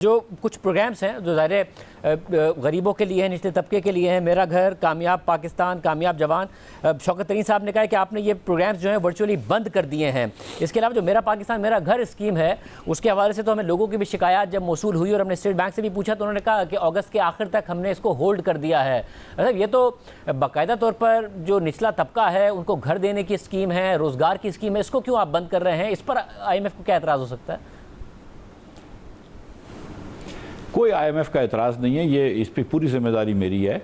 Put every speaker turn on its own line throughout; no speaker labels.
जो कुछ प्रोग्राम्स हैं जो ज़ाहिर गरीबों के लिए हैं, निचले तबके के लिए हैं, मेरा घर, कामयाब पाकिस्तान, कामयाब जवान। शौकत तरीन साहब ने कहा है कि आपने ये प्रोग्राम्स जो हैं वर्चुअली बंद कर दिए हैं। इसके अलावा जो मेरा पाकिस्तान मेरा घर स्कीम है उसके हवाले से तो हमें लोगों की भी शिकायत जब मौसूल हुई और हमने स्टेट बैंक से भी पूछा तो उन्होंने कहा कि अगस्त के आखिर तक हमने इसको होल्ड कर दिया है। मतलब ये तो बाकायदा तौर पर जो निचला तबका है उनको घर देने की स्कीम है, रोज़गार की स्कीम है, इसको क्यों आप बंद कर रहे हैं? इस पर IMF को क्या एतराज़ हो सकता है?
कोई IMF का एतराज़ नहीं है, ये इस पर पूरी जिम्मेदारी मेरी है।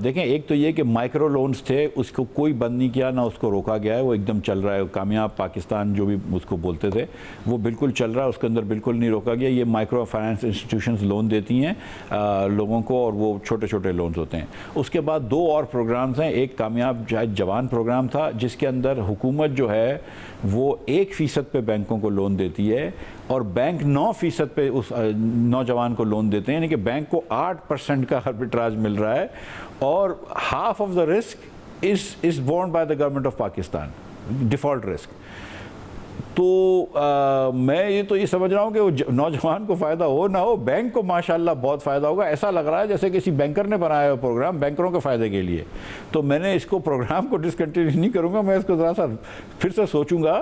देखें, एक तो ये कि माइक्रो लोन्स थे उसको कोई बंद नहीं किया, ना उसको रोका गया है, वो एकदम चल रहा है। कामयाब पाकिस्तान जो भी उसको बोलते थे वो बिल्कुल चल रहा है, उसके अंदर बिल्कुल नहीं रोका गया। ये माइक्रो फाइनेंस इंस्टीट्यूशंस लोन देती हैं लोगों को और वो छोटे छोटे लोन्स होते हैं। उसके बाद दो और प्रोग्राम्स हैं। एक कामयाब जवान प्रोग्राम था जिसके अंदर हुकूमत जो है वो 1% पे बैंकों को लोन देती है और बैंक 9% पे उस नौजवान को लोन देते हैं, यानी कि बैंक को 8% का आर्बिट्राज मिल रहा है और half of the risk is borne by the government of Pakistan, default risk. तो मैं ये समझ रहा हूँ कि वो नौजवान को फ़ायदा हो ना हो, बैंक को माशाल्लाह बहुत फ़ायदा होगा। ऐसा लग रहा है जैसे किसी बैंकर ने बनाया हो प्रोग्राम बैंकरों के फ़ायदे के लिए। तो मैंने इसको प्रोग्राम को डिसकंटिन्यू नहीं करूँगा, मैं इसको ज़रा सा फिर से सोचूंगा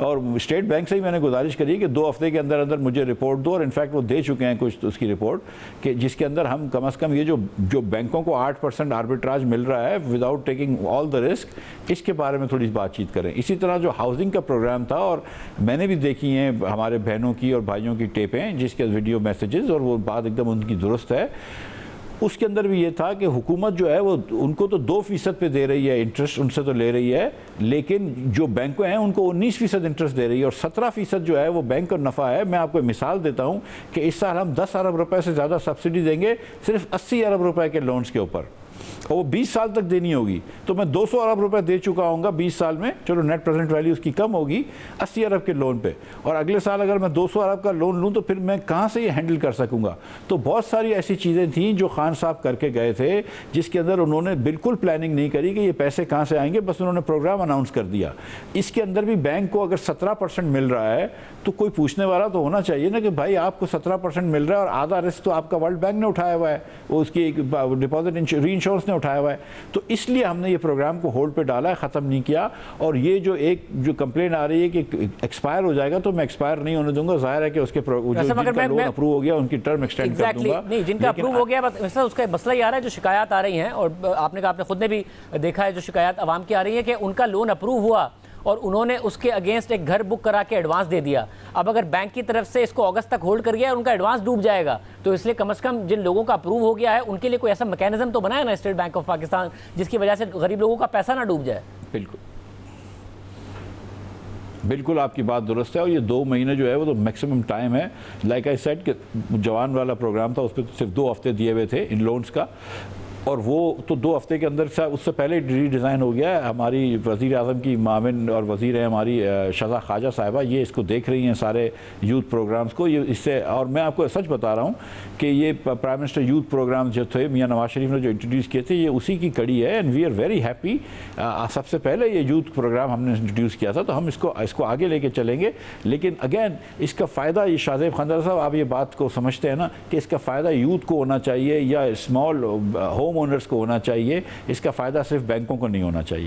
और स्टेट बैंक से ही मैंने गुजारिश करी कि 2 हफ्ते के अंदर अंदर मुझे रिपोर्ट दो, और इनफैक्ट वो दे चुके हैं कुछ उसकी रिपोर्ट कि जिसके अंदर हम कम अज़ कम ये जो बैंकों को 8% आर्बिट्राज मिल रहा है without taking all the risk, इसके बारे में थोड़ी बातचीत करें। इसी तरह जो हाउसिंग का प्रोग्राम था, और मैंने भी देखी हैं हमारे बहनों की और भाइयों की टेपें जिसके वीडियो मैसेजेस, और वो बात एकदम उनकी दुरुस्त है। उसके अंदर भी ये था कि हुकूमत जो है वो उनको तो 2% पे दे रही है इंटरेस्ट, उनसे तो ले रही है, लेकिन जो बैंकें हैं उनको 19% इंटरेस्ट दे रही है और 17% जो है वो बैंक का नफ़ा है। मैं आपको मिसाल देता हूँ कि इस साल हम 10 अरब रुपए से ज़्यादा सब्सिडी देंगे सिर्फ 80 अरब रुपए के लोन्स के ऊपर, और वो 20 साल तक देनी होगी। तो मैं 200 अरब रुपए दे चुका हूँगा 20 साल में, चलो नेट प्रेजेंट वैल्यू उसकी कम होगी 80 अरब के लोन पे, और अगले साल अगर मैं 200 अरब का लोन लूँ तो फिर मैं कहाँ से ये हैंडल कर सकूँगा? तो बहुत सारी ऐसी चीज़ें थीं जो खान साहब करके गए थे जिसके अंदर उन्होंने बिल्कुल प्लानिंग नहीं करी कि ये पैसे कहाँ से आएंगे, बस उन्होंने प्रोग्राम अनाउंस कर दिया। इसके अंदर भी बैंक को अगर 17% मिल रहा है तो कोई पूछने वाला तो होना चाहिए ना कि भाई आपको 17% मिल रहा है और आधा रिस्क तो आपका वर्ल्ड बैंक ने उठाया हुआ है, वो उसकी डिपॉजिट री इंश्योरेंस ने उठाया हुआ है। तो इसलिए हमने ये प्रोग्राम को होल्ड पे डाला है, ख़त्म नहीं किया। और ये जो कंप्लेन आ रही है कि एक्सपायर हो जाएगा, तो मैं एक्सपायर नहीं होने दूंगा। जाहिर है कि उसके जिनका लोन अप्रूव हो गया उनकी टर्म एक्सटेंड कर दूंगा।
नहीं, जिनका अप्रूव हो गया बस उसका मसला ये आ रहा है जो शिकायत आ रही हैं, और आपने कहा आपने खुद ने भी देखा है जो शिकायत आवाम की आ रही है कि उनका लोन अप्रूव हुआ और उन्होंने उसके अगेंस्ट एक घर बुक करा के एडवांस दे दिया। अब अगर बैंक की तरफ से इसको अगस्त तक होल्ड कर गया और उनका एडवांस डूब जाएगा, तो इसलिए कम से कम जिन लोगों का अप्रूव हो गया है उनके लिए कोई ऐसा मैकेनिज्म तो बनाया ना स्टेट बैंक ऑफ पाकिस्तान जिसकी वजह से गरीब लोगों का पैसा ना डूब जाए।
बिल्कुल आपकी बात दुरुस्त है, और ये 2 महीने जो है वो तो मैक्सिमम टाइम है। लाइक आई सेड कि जवान वाला प्रोग्राम था, उस पर सिर्फ 2 हफ्ते दिए हुए थे इन लोन्स का, और वो तो 2 हफ्ते के अंदर उससे पहले रीडिज़ाइन हो गया है। हमारी वज़ीर आज़म की माविन और वज़ीर है हमारी शज़ा ख्वाजा साहिबा, ये इसको देख रही हैं सारे यूथ प्रोग्राम्स को। ये इससे, और मैं आपको सच बता रहा हूँ कि ये प्राइम मिनिस्टर यूथ प्रोग्राम जो थे मियाँ नवाज शरीफ ने जो इंट्रोड्यूस किए थे, ये उसी की कड़ी है, and we are very happy. सबसे पहले ये यूथ प्रोग्राम हमने इंट्रोड्यूस किया था, तो हम इसको आगे लेके चलेंगे। लेकिन अगेन इसका फ़ायदा, ये शाहजेब खानदार साहब आप ये बात को समझते हैं ना कि इसका फ़ायदा यूथ को होना चाहिए या स्मॉल होम ओनर्स को होना चाहिए, इसका फ़ायदा सिर्फ बैंकों को नहीं होना चाहिए।